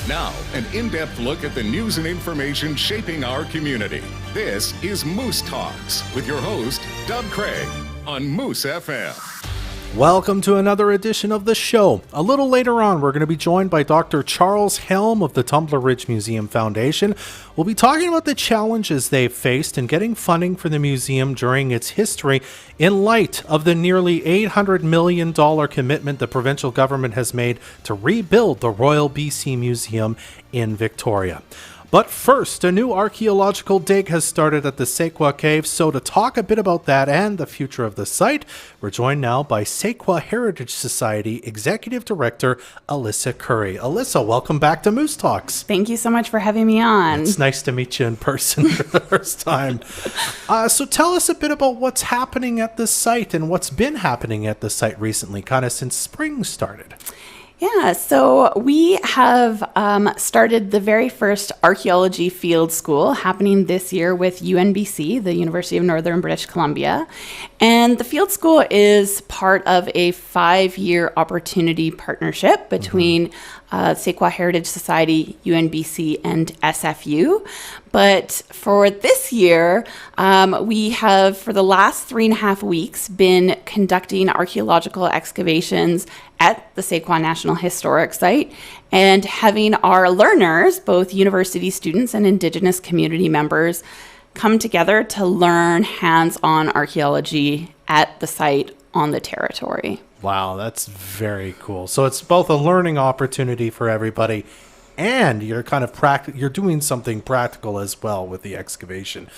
Now, an in-depth look at the news and information shaping our community. This is Moose Talks with your host, Doug Craig, on Moose FM. Welcome to another edition of the show. A little later on, we're going to be joined by Dr. Charles Helm of the Tumbler Ridge Museum Foundation. We'll be talking about the challenges they've faced in getting funding for the museum during its history in light of the nearly $800 million commitment the provincial government has made to rebuild the Royal BC Museum in Victoria. But first, a new archaeological dig has started at the Tse'K'wa Cave, so to talk a bit about that and the future of the site, we're joined now by Tse'K'wa Heritage Society Executive Director Alyssa Currie. Alyssa, welcome back to Moose Talks. Thank you so much for having me on. It's nice to meet you in person for the first time. So tell us a bit about what's happening at the site and what's been happening at the site recently, kind of since spring started. Yeah, so we have started the very first archaeology field school happening this year with UNBC, the University of Northern British Columbia. And the field school is part of a 5-year opportunity partnership between Tse'K'wa Heritage Society, UNBC, and SFU. But for this year, we have, for the last 3.5 weeks, been conducting archaeological excavations at the Tse'K'wa National Historic Site and having our learners, both university students and Indigenous community members, come together to learn hands-on archaeology at the site on the territory. Wow, that's very cool. So it's both a learning opportunity for everybody, and you're kind of you're doing something practical as well with the excavation.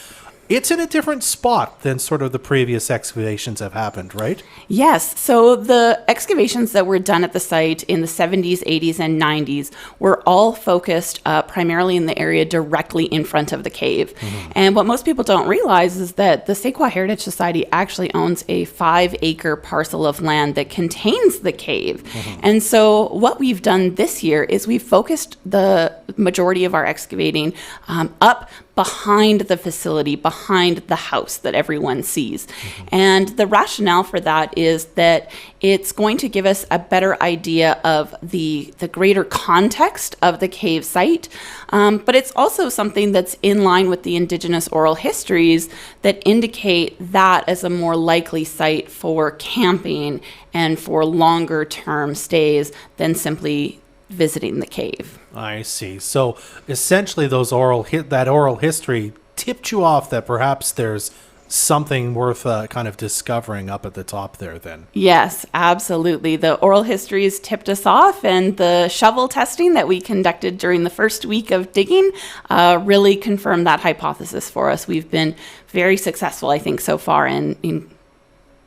It's in a different spot than sort of the previous excavations have happened, right? Yes. So the excavations that were done at the site in the 70s, 80s, and 90s were all focused primarily in the area directly in front of the cave. Mm-hmm. And what most people don't realize is that the Tse'K'wa Heritage Society actually owns a 5-acre parcel of land that contains the cave. Mm-hmm. And so what we've done this year is we've focused the majority of our excavating up behind the facility, behind the house that everyone sees. Mm-hmm. And the rationale for that is that it's going to give us a better idea of the greater context of the cave site, but it's also something that's in line with the Indigenous oral histories that indicate that as a more likely site for camping and for longer term stays than simply visiting the cave. I see. So essentially that oral history tipped you off that perhaps there's something worth kind of discovering up at the top there then. Yes, absolutely. The oral histories tipped us off, and the shovel testing that we conducted during the first week of digging really confirmed that hypothesis for us. We've been very successful, I think, so far in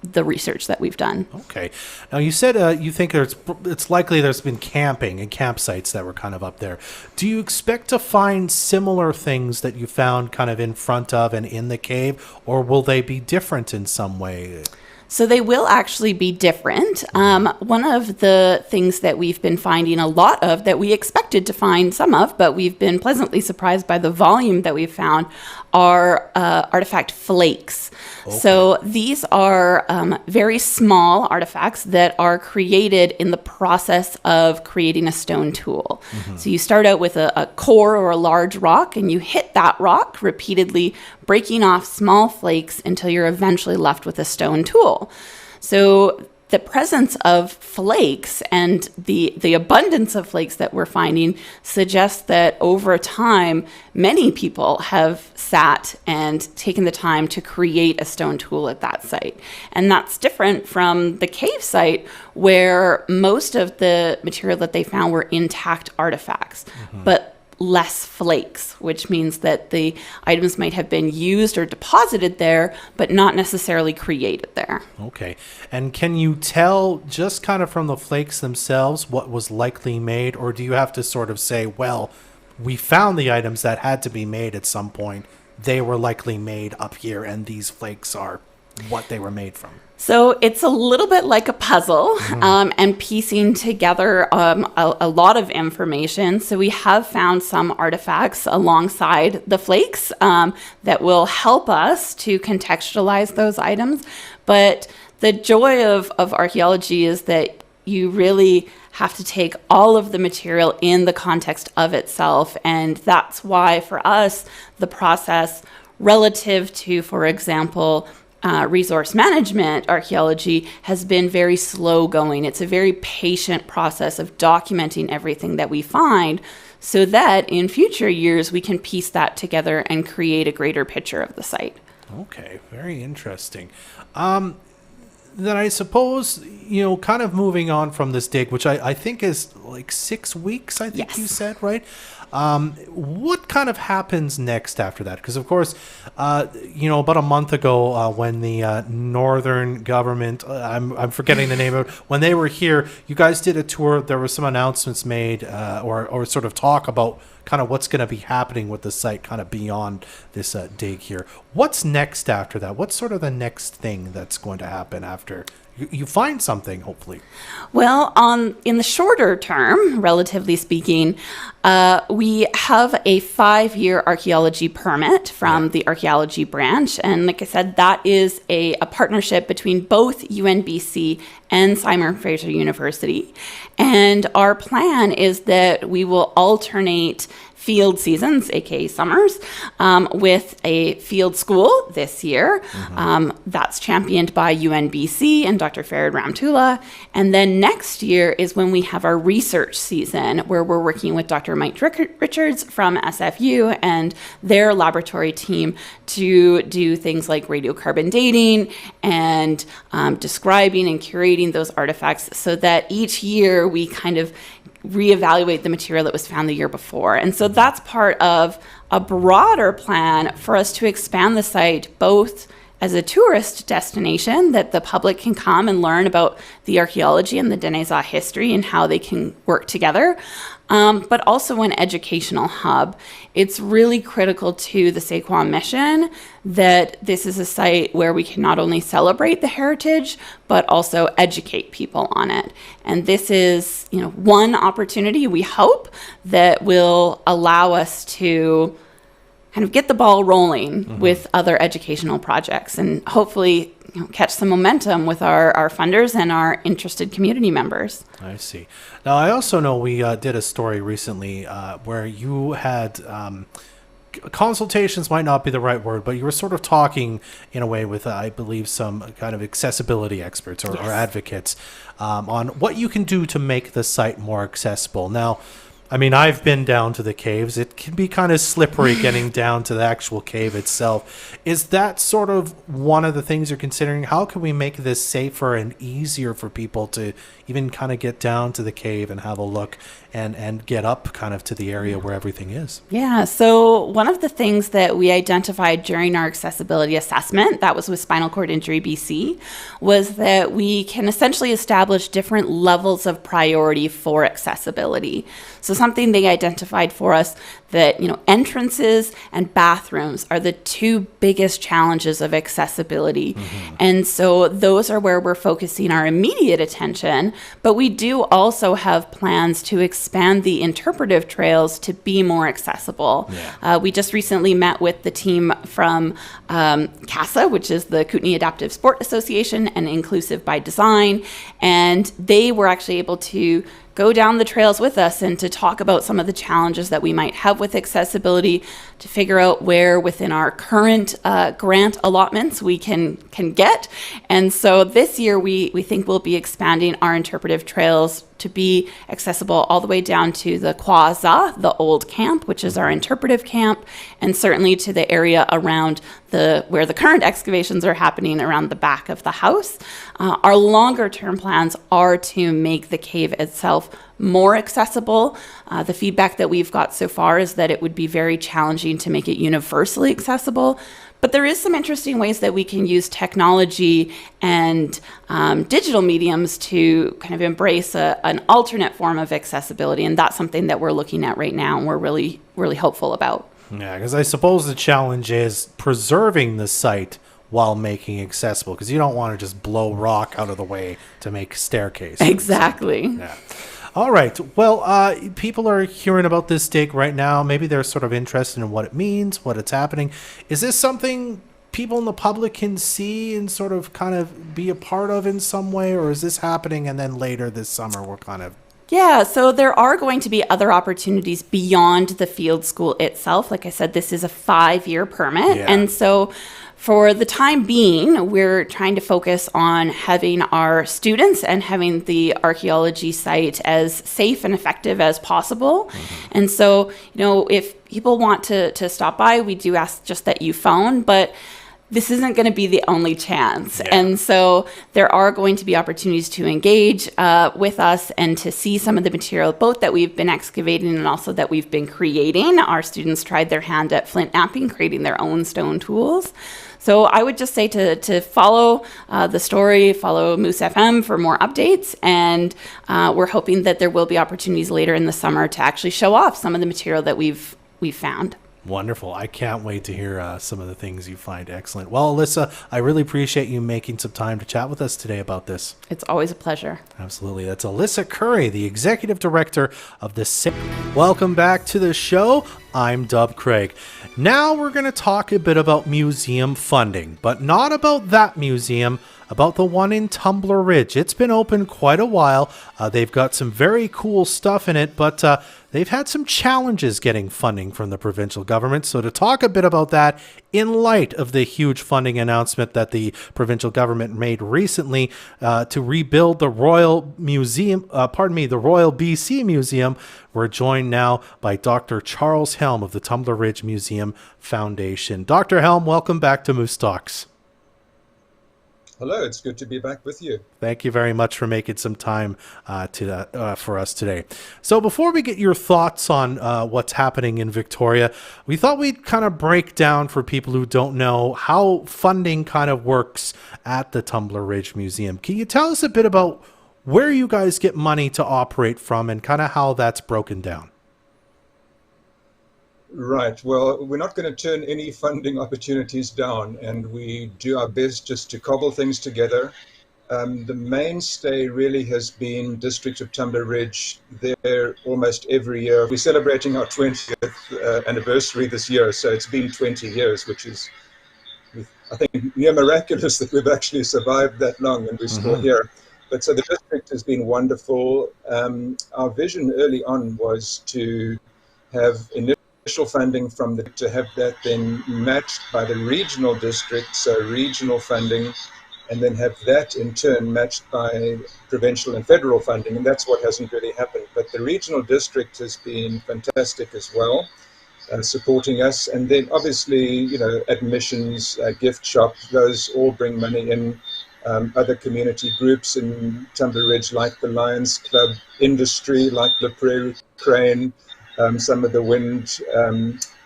the research that we've done. Okay. Now you said you think it's likely there's been camping and campsites that were kind of up there. Do you expect to find similar things that you found kind of in front of and in the cave, or will they be different in some way? So they will actually be different. One of the things that we've been finding a lot of, that we expected to find some of, but we've been pleasantly surprised by the volume that we've found, are artifact flakes. Okay. So these are very small artifacts that are created in the process of creating a stone tool. Mm-hmm. So you start out with a core or a large rock, and you hit that rock repeatedly, breaking off small flakes until you're eventually left with a stone tool. So the presence of flakes and the abundance of flakes that we're finding suggests that over time, many people have sat and taken the time to create a stone tool at that site. And that's different from the cave site, where most of the material that they found were intact artifacts. Mm-hmm. But less flakes, which means that the items might have been used or deposited there, but not necessarily created there. Okay. And can you tell just kind of from the flakes themselves what was likely made, or do you have to sort of say, well, we found the items that had to be made at some point, they were likely made up here, and these flakes are what they were made from? So it's a little bit like a puzzle, and piecing together a lot of information. So we have found some artifacts alongside the flakes that will help us to contextualize those items. But the joy of archaeology is that you really have to take all of the material in the context of itself. And that's why for us, the process relative to, for example, resource management archaeology has been very slow going. It's a very patient process of documenting everything that we find so that in future years we can piece that together and create a greater picture of the site. Okay, very interesting. Then I suppose, kind of moving on from this dig, which I think is like 6 weeks, I think Yes. you said, right? What kind of happens next after that? Because, of course, about a month ago when the northern government, I'm forgetting the name of it, when they were here, you guys did a tour. There were some announcements made or sort of talk about kind of what's going to be happening with the site kind of beyond this dig here. What's next after that? What's sort of the next thing that's going to happen after you find something, hopefully? Well, in the shorter term, relatively speaking, we have a 5-year archaeology permit from the Archaeology branch. And like I said, that is a partnership between both UNBC and Simon Fraser University. And our plan is that we will alternate field seasons, aka summers, with a field school this year. That's championed by UNBC and Dr. Farid Ramtula. And then next year is when we have our research season, where we're working with Dr. Mike Richards from SFU and their laboratory team to do things like radiocarbon dating and describing and curating those artifacts so that each year we kind of reevaluate the material that was found the year before. And so that's part of a broader plan for us to expand the site both as a tourist destination that the public can come and learn about the archaeology and the Denezah history and how they can work together, but also an educational hub. It's really critical to the Tse'K'wa mission that this is a site where we can not only celebrate the heritage, but also educate people on it. And this is, one opportunity we hope that will allow us to kind of get the ball rolling with other educational projects and hopefully catch some momentum with our funders and our interested community members. I see. Now, I also know we did a story recently where you had consultations, might not be the right word, but you were sort of talking in a way with, I believe, some kind of accessibility experts or advocates on what you can do to make the site more accessible. Now, I mean, I've been down to the caves. It can be kind of slippery getting down to the actual cave itself. Is that sort of one of the things you're considering? How can we make this safer and easier for people to even kind of get down to the cave and have a look and get up kind of to the area where everything is? Yeah, so one of the things that we identified during our accessibility assessment, that was with Spinal Cord Injury BC, was that we can essentially establish different levels of priority for accessibility. So something they identified for us that, entrances and bathrooms are the two biggest challenges of accessibility. And so those are where we're focusing our immediate attention, but we do also have plans to expand the interpretive trails to be more accessible. We just recently met with the team from CASA, which is the Kootenay Adaptive Sport Association and Inclusive by Design, and they were actually able to go down the trails with us and to talk about some of the challenges that we might have with accessibility, to figure out where within our current grant allotments we can get. And so this year we think we'll be expanding our interpretive trails to be accessible all the way down to the Kwaza, the old camp, which is our interpretive camp, and certainly to the area around where the current excavations are happening around the back of the house. Our longer term plans are to make the cave itself more accessible. The feedback that we've got so far is that it would be very challenging to make it universally accessible. But there is some interesting ways that we can use technology and digital mediums to kind of embrace an alternate form of accessibility. And that's something that we're looking at right now and we're really, really hopeful about. Yeah, because I suppose the challenge is preserving the site while making it accessible, because you don't want to just blow rock out of the way to make staircase. Exactly. Yeah. All right. Well, people are hearing about this dig right now. Maybe they're sort of interested in what it means, what it's happening. Is this something people in the public can see and sort of kind of be a part of in some way, or is this happening and then later this summer we're kind of Yeah, so there are going to be other opportunities beyond the field school itself. Like I said, this is a 5-year permit. Yeah. And so for the time being, we're trying to focus on having our students and having the archaeology site as safe and effective as possible. And so, if people want to stop by, we do ask just that you phone, but this isn't going to be the only chance. Yeah. And so there are going to be opportunities to engage with us and to see some of the material, both that we've been excavating and also that we've been creating. Our students tried their hand at flint knapping, creating their own stone tools. So I would just say to follow the story, follow Moose FM for more updates. And we're hoping that there will be opportunities later in the summer to actually show off some of the material that we've found. Wonderful. I can't wait to hear some of the things you find excellent. Well, Alyssa, I really appreciate you making some time to chat with us today about this. It's always a pleasure. Absolutely. That's Alyssa Currie, the Executive Director of the Welcome back to the show. I'm Dub Craig. Now we're going to talk a bit about museum funding, but not about that museum, about the one in Tumbler Ridge. It's been open quite a while. They've got some very cool stuff in it, but they've had some challenges getting funding from the provincial government. So to talk a bit about that, in light of the huge funding announcement that the provincial government made recently to rebuild the Royal Museum, the Royal BC Museum, we're joined now by Dr. Charles Helm of the Tumbler Ridge Museum Foundation. Dr. Helm, welcome back to Moose Talks. Hello, it's good to be back with you. Thank you very much for making some time for us today. So before we get your thoughts on what's happening in Victoria, we thought we'd kind of break down for people who don't know how funding kind of works at the Tumbler Ridge Museum. Can you tell us a bit about where you guys get money to operate from and kind of how that's broken down? Right. Well, we're not going to turn any funding opportunities down, and we do our best just to cobble things together. The mainstay really has been District of Tumbler Ridge. They're almost every year. We're celebrating our 20th anniversary this year, so it's been 20 years, which is, I think, near miraculous that we've actually survived that long and we're still here. But so the district has been wonderful. Our vision early on was to have initial funding from to have that then matched by the regional district, so regional funding, and then have that in turn matched by provincial and federal funding, and that's what hasn't really happened. But the regional district has been fantastic as well, supporting us, and then obviously, admissions, gift shop, those all bring money in. Other community groups in Tumbler Ridge, like the Lions Club, industry, like the Prairie Crane, some of the wind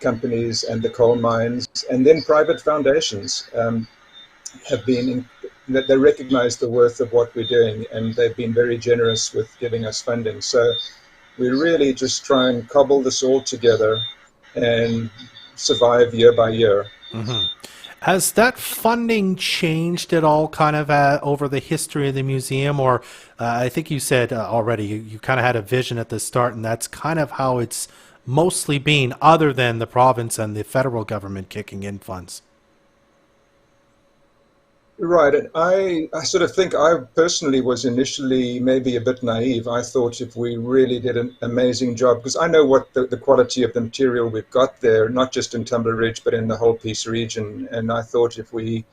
companies and the coal mines, and then private foundations have been, they recognize the worth of what we're doing, and they've been very generous with giving us funding. So we really just try and cobble this all together and survive year by year. Has that funding changed at all kind of over the history of the museum? Or I think you said already you kind of had a vision at the start, and that's kind of how it's mostly been, other than the province and the federal government kicking in funds. Right, and I sort of think I personally was initially maybe a bit naive. I thought if we really did an amazing job, because I know what the quality of the material we've got there, not just in Tumbler Ridge, but in the whole Peace region. And I thought if we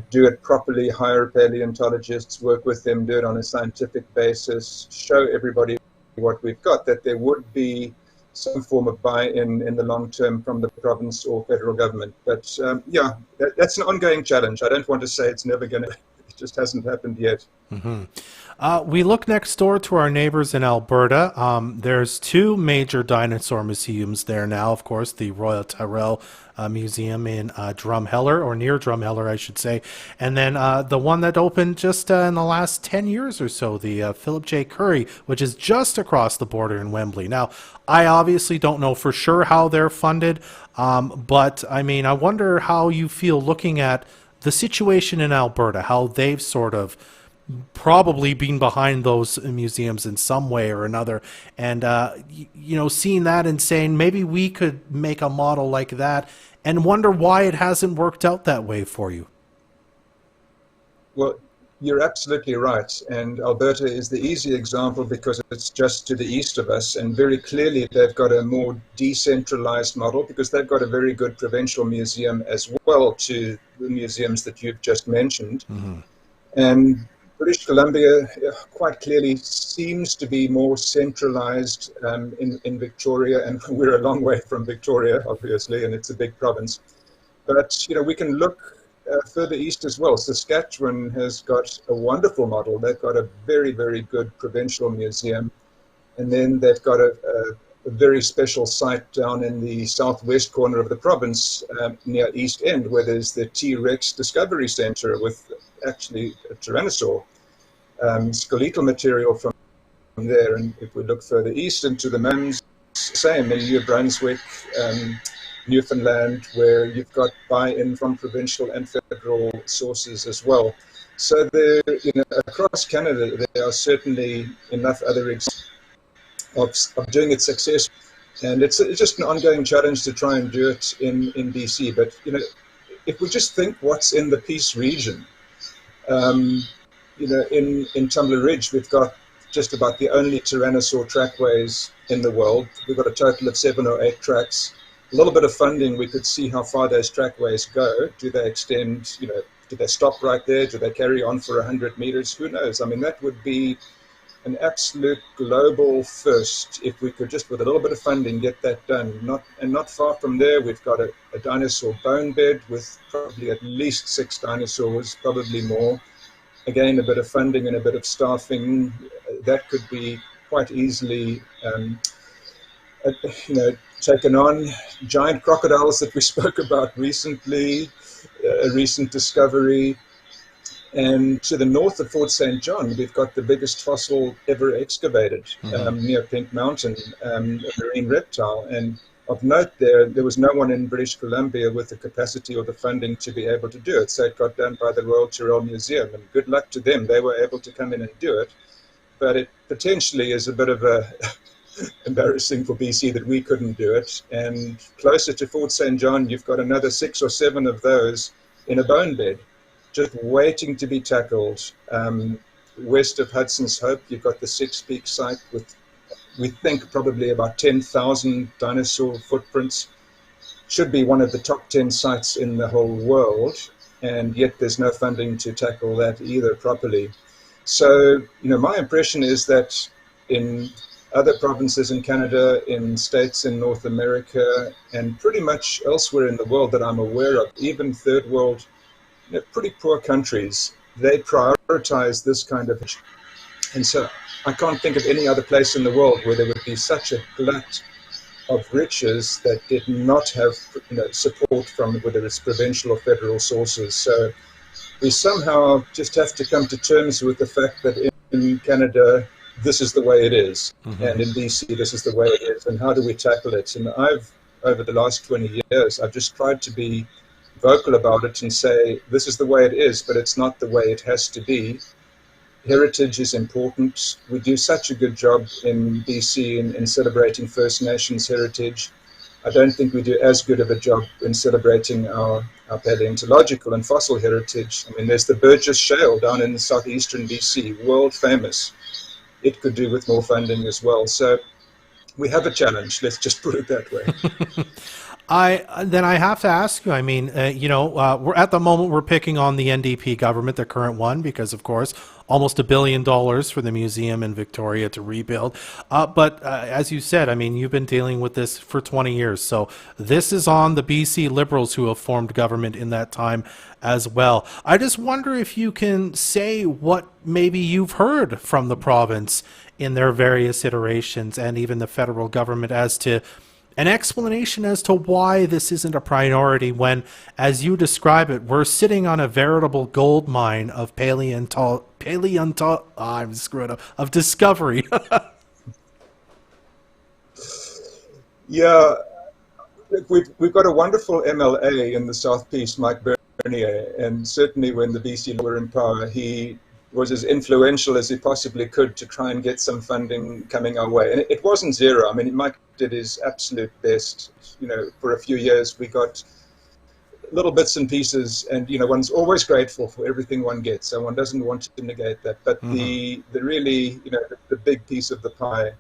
do it properly, hire paleontologists, work with them, do it on a scientific basis, show everybody what we've got, that there would be some form of buy-in in the long term from the province or federal government. But yeah, that's an ongoing challenge. I don't want to say it's never going to, it just hasn't happened yet. We look next door to our neighbors in Alberta. There's two major dinosaur museums there now, of course, the Royal Tyrrell Museum in Drumheller, or near Drumheller, I should say. And then the one that opened just in the last 10 years or so, the Philip J. Currie, which is just across the border in Wembley. Now, I obviously don't know for sure how they're funded, but I mean, I wonder how you feel looking at the situation in Alberta, how they've sort of probably been behind those museums in some way or another, and seeing that and saying maybe we could make a model like that, and wonder why it hasn't worked out that way for you. Well, You're absolutely right. And Alberta is the easy example because it's just to the east of us. And very clearly, they've got a more decentralized model because they've got a very good provincial museum as well to the museums that you've just mentioned. Mm-hmm. And British Columbia quite clearly seems to be more centralized in Victoria. And we're a long way from Victoria, obviously, and it's a big province. But, we can look further east as well. Saskatchewan has got a wonderful model. They've got a very, very good provincial museum. And then they've got a very special site down in the southwest corner of the province near East End, where there's the T-Rex Discovery Center with actually a tyrannosaur skeletal material from there. And if we look further east into the mountains, same in New Brunswick, Newfoundland, where you've got buy-in from provincial and federal sources as well. So there, across Canada, there are certainly enough other examples of doing it successfully. And it's just an ongoing challenge to try and do it in BC. But, if we just think what's in the Peace region, in Tumbler Ridge, we've got just about the only tyrannosaur trackways in the world. We've got a total of 7 or 8 tracks. A little bit of funding, we could see how far those trackways go. Do they extend, do they stop right there? Do they carry on for 100 meters? Who knows? I mean, that would be an absolute global first if we could just, with a little bit of funding, get that done. Not far from there, we've got a dinosaur bone bed with probably at least 6 dinosaurs, probably more. Again, a bit of funding and a bit of staffing, that could be quite easily, taken on. Giant crocodiles that we spoke about recently, a recent discovery. And to the north of Fort St. John, we've got the biggest fossil ever excavated near Pink Mountain, a marine reptile. And of note there was no one in British Columbia with the capacity or the funding to be able to do it. So it got done by the Royal Tyrrell Museum. And good luck to them. They were able to come in and do it. But it potentially is a bit of a embarrassing for BC that we couldn't do it. And closer to Fort St. John, you've got another 6 or 7 of those in a bone bed, just waiting to be tackled. West of Hudson's Hope, you've got the Six Peaks site with, we think, probably about 10,000 dinosaur footprints. Should be one of the top 10 sites in the whole world, and yet there's no funding to tackle that either properly. So, my impression is that in other provinces in Canada, in states in North America, and pretty much elsewhere in the world that I'm aware of, even third world, pretty poor countries, they prioritize this kind of. And so I can't think of any other place in the world where there would be such a glut of riches that did not have support from whether it's provincial or federal sources. So we somehow just have to come to terms with the fact that in Canada, this is the way it is. And in BC, this is the way it is. And how do we tackle it? And over the last 20 years, I've just tried to be vocal about it and say, this is the way it is, but it's not the way it has to be. Heritage is important. We do such a good job in BC in celebrating First Nations heritage. I don't think we do as good of a job in celebrating our paleontological and fossil heritage. I mean, there's the Burgess Shale down in southeastern BC, world famous. It could do with more funding as well. So we have a challenge, let's just put it that way. I have to ask you, I mean, we're at the moment we're picking on the NDP government, the current one, because of course, almost $1 billion for the museum in Victoria to rebuild. But as you said, I mean, you've been dealing with this for 20 years. So this is on the BC Liberals who have formed government in that time as well. I just wonder if you can say what maybe you've heard from the province in their various iterations and even the federal government as to an explanation as to why this isn't a priority when, as you describe it, we're sitting on a veritable gold mine of of discovery. Yeah, we've got a wonderful MLA in the South Peace, Mike Bernier, and certainly when the BC were in power, he was as influential as he possibly could to try and get some funding coming our way. And it wasn't zero. I mean, Mike did his absolute best. For a few years, we got little bits and pieces, and one's always grateful for everything one gets, so one doesn't want to negate that. But the really, the big piece of the pie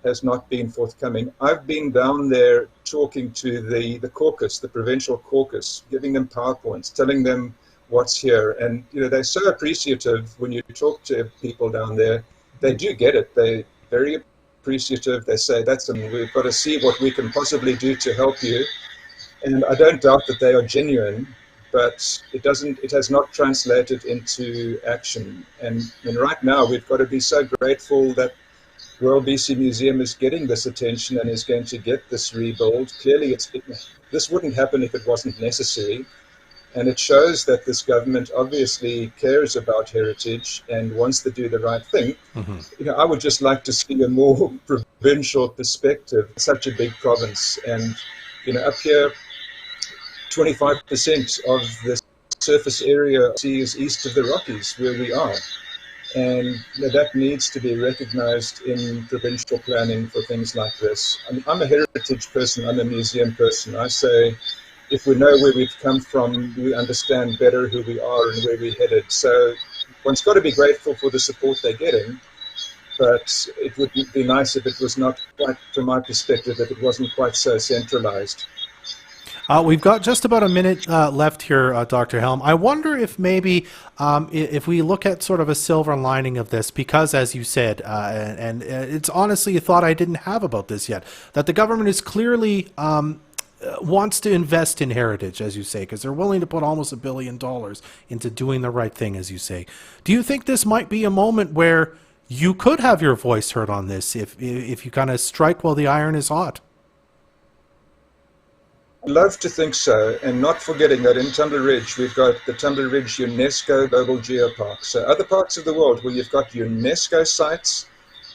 has not been forthcoming. I've been down there talking to the caucus, the provincial caucus, giving them PowerPoints, telling them what's here, and they're so appreciative when you talk to people down there. They do get it. They're very appreciative. They say, we've got to see what we can possibly do to help you. And I don't doubt that they are genuine, but it has not translated into action. And right now we've got to be so grateful that Royal BC Museum is getting this attention and is going to get this rebuild. Clearly, this wouldn't happen if it wasn't necessary. And it shows that this government obviously cares about heritage and wants to do the right thing. I would just like to see a more provincial perspective. It's such a big province. And, up here, 25% of the surface area is east of the Rockies, where we are. And that needs to be recognized in provincial planning for things like this. I'm a heritage person, I'm a museum person. I say, if we know where we've come from, we understand better who we are and where we're headed. So one's got to be grateful for the support they're getting, but it would be nice if it was not quite, from my perspective, if it wasn't quite so centralized. We've got just about a minute left here, Dr. Helm. I wonder if maybe if we look at sort of a silver lining of this, because as you said, and it's honestly a thought I didn't have about this yet, that the government is clearly wants to invest in heritage, as you say, because they're willing to put almost $1 billion into doing the right thing, as you say. Do you think this might be a moment where you could have your voice heard on this if you kind of strike while the iron is hot? I'd love to think so, and not forgetting that in Tumbler Ridge, we've got the Tumbler Ridge UNESCO Global Geopark. So other parts of the world where you've got UNESCO sites,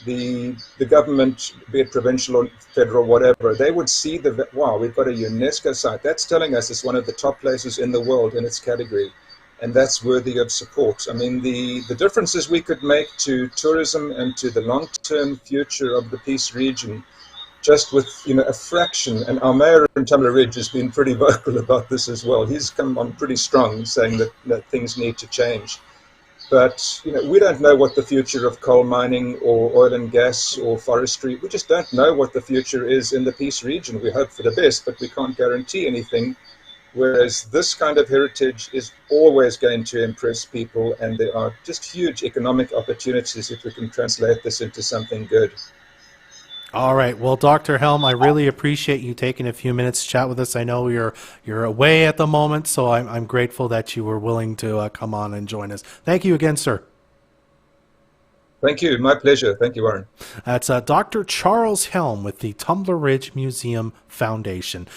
the government, be it provincial or federal, whatever, they would see wow, we've got a UNESCO site. That's telling us it's one of the top places in the world in its category, and that's worthy of support. I mean, the differences we could make to tourism and to the long-term future of the Peace region, just with a fraction, and our mayor in Tumbler Ridge has been pretty vocal about this as well. He's come on pretty strong, saying that things need to change. But we don't know what the future of coal mining or oil and gas or forestry. We just don't know what the future is in the Peace region. We hope for the best, but we can't guarantee anything. Whereas this kind of heritage is always going to impress people, and there are just huge economic opportunities if we can translate this into something good. All right. Well, Dr. Helm, I really appreciate you taking a few minutes to chat with us. I know you're away at the moment, so I'm grateful that you were willing to come on and join us. Thank you again, sir. Thank you. My pleasure. Thank you, Warren. That's Dr. Charles Helm with the Tumbler Ridge Museum Foundation.